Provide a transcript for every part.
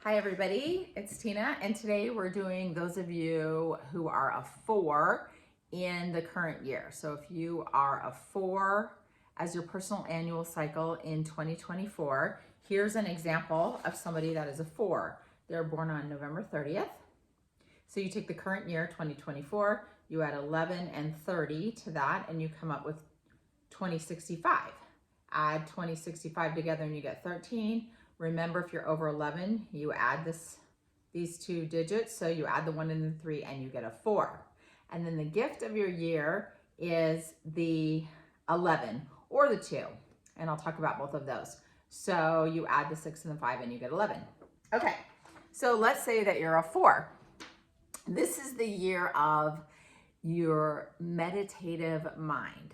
Hi everybody, it's Tina, and today we're doing those of you who are a 4 in the current year. So if you are a 4 as your personal annual cycle in 2024, here's an example of somebody that is a 4. They're born on November 30th. So you take the current year, 2024, you add 11 and 30 to that, and you come up with 2065. Add 2065 together and you get 13. Remember, if you're over 11, you add these two digits. So you add the 1 and the 3 and you get a 4. And then the gift of your year is the 11 or the 2. And I'll talk about both of those. So you add the 6 and the 5 and you get 11. Okay, so let's say that you're a 4. This is the year of your meditative mind.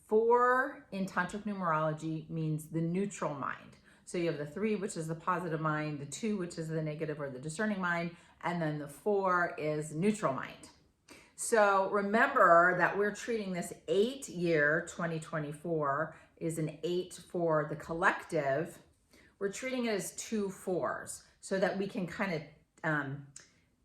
4 in Tantric Numerology means the neutral mind. So you have the 3, which is the positive mind, the 2, which is the negative or the discerning mind, and then the 4 is neutral mind. So remember that we're treating this 8-year, 2024, is an 8 for the collective. We're treating it as 2 4s so that we can kind of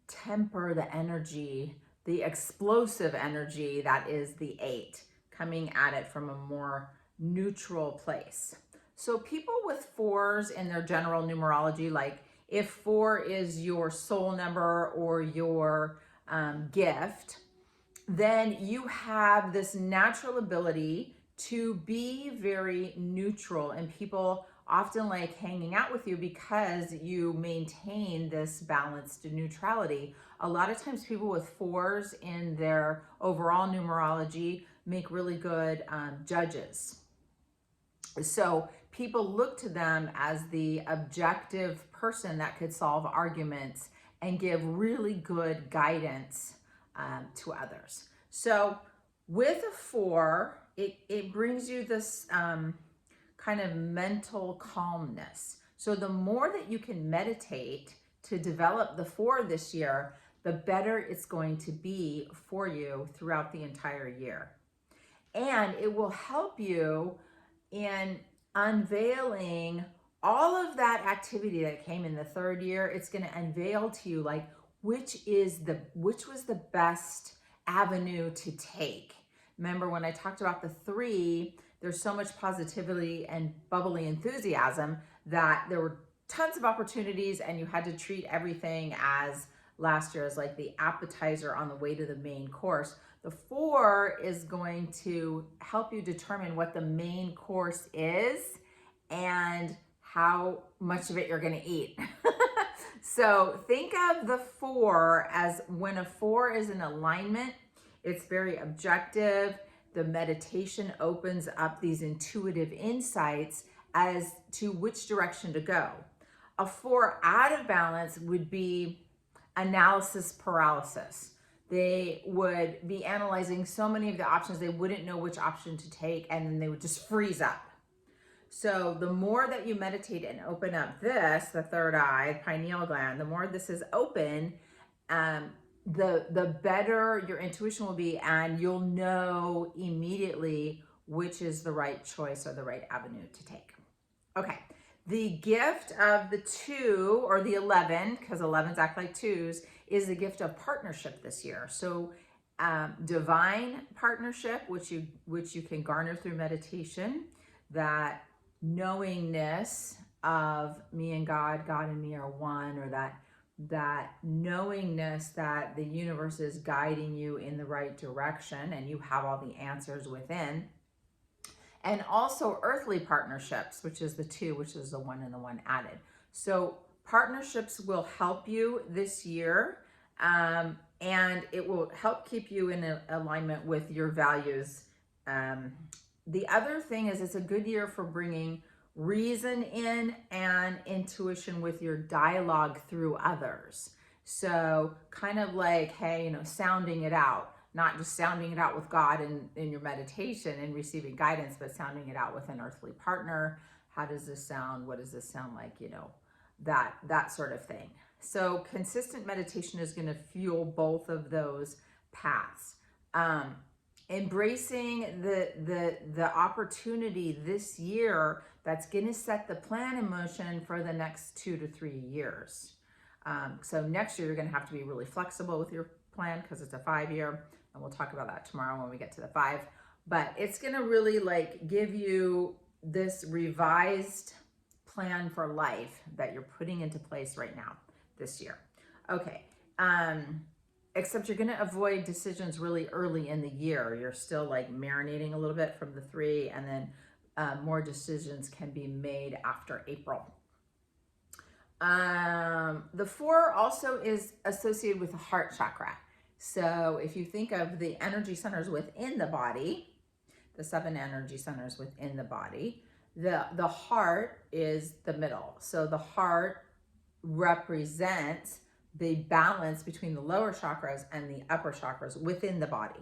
temper the energy, the explosive energy that is the 8, coming at it from a more neutral place. So people with 4s in their general numerology, like if 4 is your soul number or your gift, then you have this natural ability to be very neutral, and people often like hanging out with you because you maintain this balanced neutrality. A lot of times people with 4s in their overall numerology make really good judges. So people look to them as the objective person that could solve arguments and give really good guidance to others. So with a 4, it brings you this kind of mental calmness. So the more that you can meditate to develop the 4 this year, the better it's going to be for you throughout the entire year. And it will help you in unveiling all of that activity that came in the 3rd year. It's going to unveil to you like which was the best avenue to take. Remember when I talked about the 3, there's so much positivity and bubbly enthusiasm that there were tons of opportunities and you had to treat everything as last year as like the appetizer on the way to the main course. The 4 is going to help you determine what the main course is and how much of it you're going to eat. So think of the 4 as when a 4 is in alignment, it's very objective. The meditation opens up these intuitive insights as to which direction to go. A 4 out of balance would be analysis paralysis. They would be analyzing so many of the options, they wouldn't know which option to take, and then they would just freeze up. So the more that you meditate and open up this, the 3rd eye, pineal gland, the more this is open, the better your intuition will be, and you'll know immediately which is the right choice or the right avenue to take. Okay, the gift of the 2 or the 11, because 11s act like 2s, is the gift of partnership this year. So divine partnership, which you can garner through meditation, that knowingness of me and God, God and me are one, or that knowingness that the universe is guiding you in the right direction and you have all the answers within. And also earthly partnerships, which is the 2, which is the 1 and the 1 added. So partnerships will help you this year, and it will help keep you in alignment with your values. The other thing is it's a good year for bringing reason in and intuition with your dialogue through others. So kind of like, hey, sounding it out. Not just sounding it out with God in your meditation and receiving guidance, but sounding it out with an earthly partner. How does this sound? What does this sound like? That sort of thing. So consistent meditation is going to fuel both of those paths. Embracing the opportunity this year that's going to set the plan in motion for the next 2 to 3 years. So next year, you're going to have to be really flexible with your plan because it's a 5-year, and we'll talk about that tomorrow when we get to the 5. But it's going to really like give you this revised plan for life that you're putting into place right now this year. Okay. Except you're going to avoid decisions really early in the year. You're still like marinating a little bit from the 3, and then more decisions can be made after April. The 4 also is associated with the heart chakra. So if you think of the energy centers within the body, the 7 energy centers within the body, the heart is the middle. So the heart represents the balance between the lower chakras and the upper chakras within the body.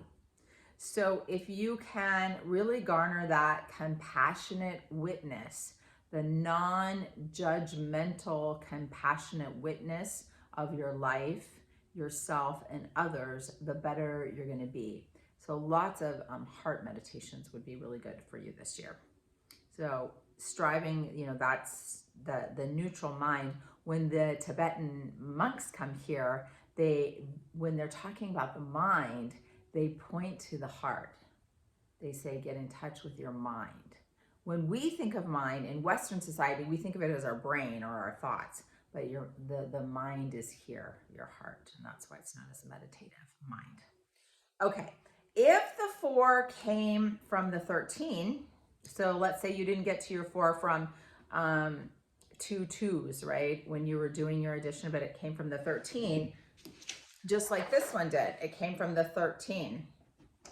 So if you can really garner that compassionate witness, the non-judgmental, compassionate witness of your life, yourself, and others, the better you're going to be. So lots of heart meditations would be really good for you this year. So striving, that's the neutral mind. When the Tibetan monks come here, when they're talking about the mind, they point to the heart. They say, get in touch with your mind. When we think of mind in Western society, we think of it as our brain or our thoughts, but the mind is here, your heart, and that's why it's known as a meditative mind. Okay, if the 4 came from the 13, so let's say you didn't get to your 4 from 2 2s, right? When you were doing your addition, but it came from the 13, just like this one did. It came from the 13.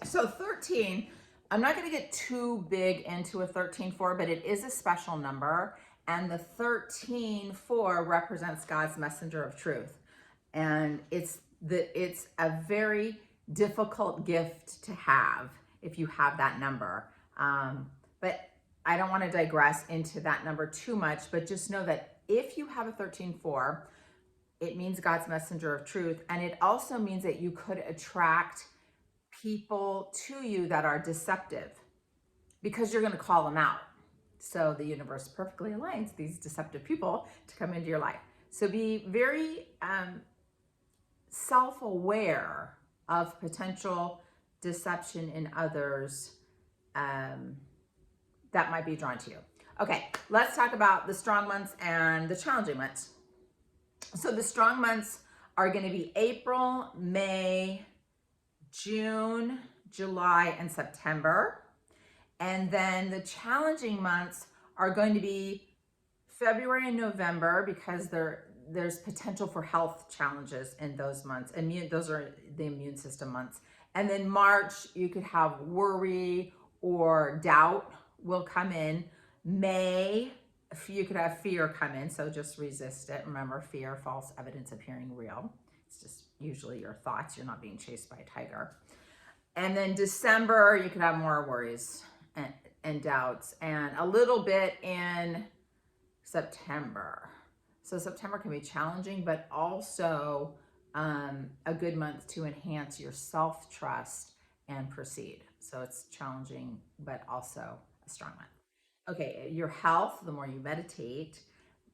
So 13, I'm not going to get too big into a 13-4, but it is a special number. And the 13-4 represents God's messenger of truth. And it's a very difficult gift to have if you have that number. But I don't want to digress into that number too much, but just know that if you have a 13-4, it means God's messenger of truth. And it also means that you could attract people to you that are deceptive because you're going to call them out. So the universe perfectly aligns these deceptive people to come into your life. So be very self-aware of potential deception in others that might be drawn to you. Okay, let's talk about the strong months and the challenging months. So the strong months are going to be April, May, June, July, and September. And then the challenging months are going to be February and November because there's potential for health challenges in those months. Those are the immune system months. And then March, you could have worry or doubt will come in. May, you could have fear come in, so just resist it. Remember, fear, false evidence appearing real. It's just usually your thoughts. You're not being chased by a tiger. And then December, you could have more worries and doubts, and a little bit in September. So September can be challenging, but also a good month to enhance your self-trust and proceed. So it's challenging, but also a strong month. Okay, your health, the more you meditate,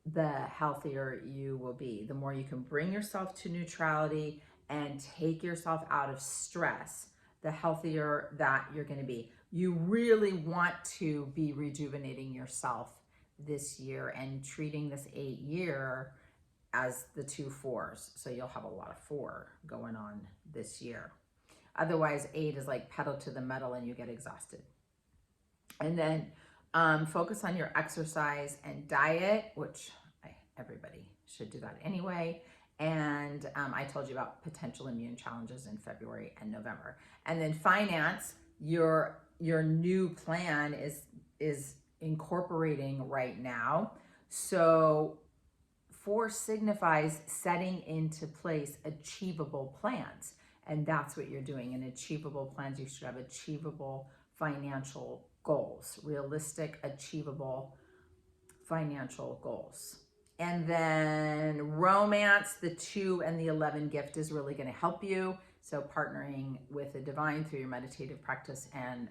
the healthier you will be. The more you can bring yourself to neutrality and take yourself out of stress, the healthier that you're going to be. You really want to be rejuvenating yourself this year and treating this 8-year as the 2 4s. So you'll have a lot of 4 going on this year. Otherwise, 8 is like pedal to the metal and you get exhausted. And then focus on your exercise and diet, which everybody should do that anyway. And I told you about potential immune challenges in February and November. And then finance, your new plan is incorporating right now. So 4 signifies setting into place achievable plans. And that's what you're doing. In achievable plans, you should have achievable financial goals, realistic, achievable financial goals. And then romance, the 2 and the 11 gift is really going to help you. So partnering with the divine through your meditative practice and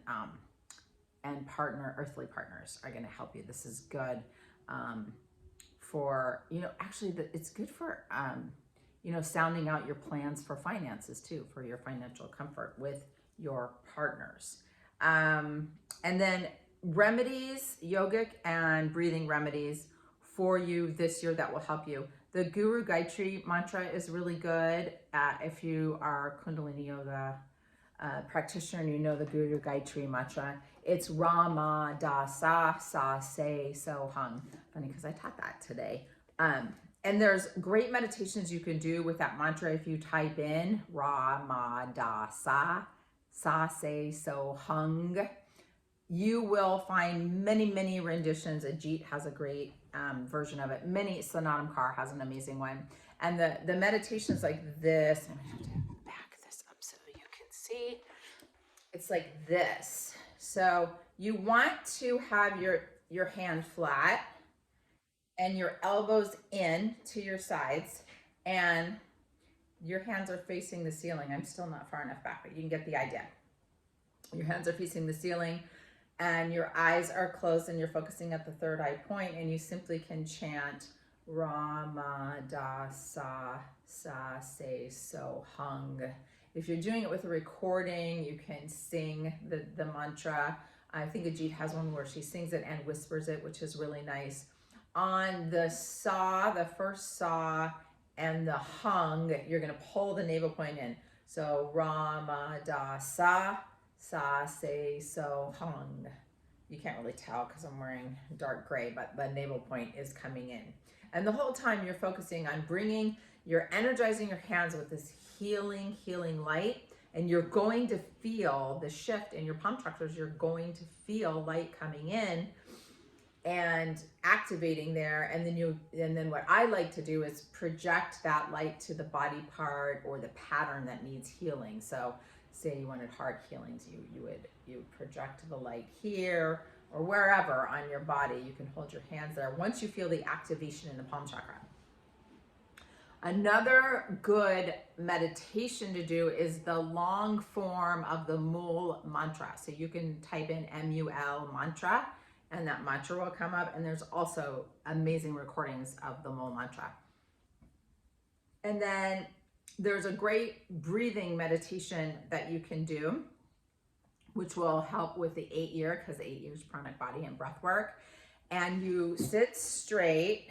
and earthly partners are going to help you. This is good for, actually it's good for, sounding out your plans for finances too, for your financial comfort with your partners. And then remedies, yogic and breathing remedies for you this year that will help you. The Guru Gaitri mantra is really good. If you are Kundalini yoga practitioner and you know the Guru Gaitri mantra, it's RaMaDaSaSaSeSoHung. Funny because I taught that today. And there's great meditations you can do with that mantra if you type in RaMaDaSaSaSeSoHung. You will find many, many renditions. Ajit has a great version of it. Sanatam Kaur has an amazing one. And the meditations like this, I'm going to have to back this up so you can see. It's like this. So you want to have your hand flat and your elbows in to your sides, and your hands are facing the ceiling. I'm still not far enough back, but you can get the idea. Your hands are facing the ceiling and your eyes are closed and you're focusing at the third eye point, and you simply can chant RaMaDaSaSaSeSoHung. If you're doing it with a recording, you can sing the mantra. I think Ajit has one where she sings it and whispers it, which is really nice. On the sa, the first sa, and the hung, you're going to pull the navel point in. So RaMaDaSaSaSeSoHung. You can't really tell because I'm wearing dark gray, but the navel point is coming in. And the whole time you're focusing on you're energizing your hands with this healing light, and you're going to feel the shift in your palm chakras. You're going to feel light coming in and activating there. And then what I like to do is project that light to the body part or the pattern that needs healing. So say you wanted heart healings, you would project the light here or wherever on your body. You can hold your hands there once you feel the activation in the palm chakra. Another good meditation to do is the long form of the Mul Mantra. So you can type in MUL mantra and that mantra will come up. And there's also amazing recordings of the Mul Mantra. And then there's a great breathing meditation that you can do, which will help with the 8 year, because 8 years pranic body and breath work. And you sit straight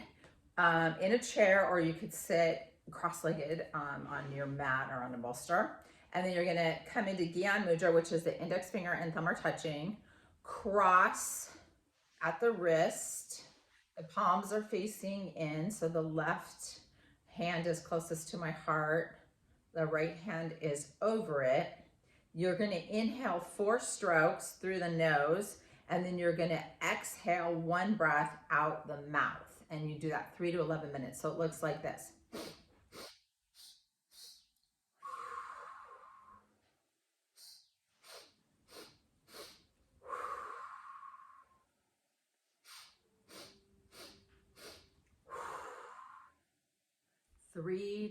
in a chair, or you could sit cross-legged on your mat or on a bolster. And then you're going to come into Gyan Mudra, which is the index finger and thumb are touching, cross at the wrist. The palms are facing in, so the left hand is closest to my heart. The right hand is over it. You're going to inhale 4 strokes through the nose, and then you're going to exhale 1 breath out the mouth. And you do that 3 to 11 minutes. So it looks like this.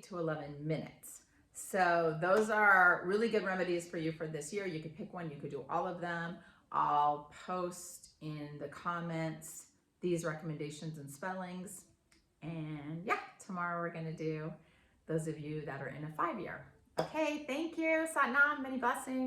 to 11 minutes. So those are really good remedies for you for this year. You could pick one, you could do all of them. I'll post in the comments these recommendations and spellings. And yeah, tomorrow we're gonna do those of you that are in a 5 year. Okay, thank you. Sat Nam, many blessings.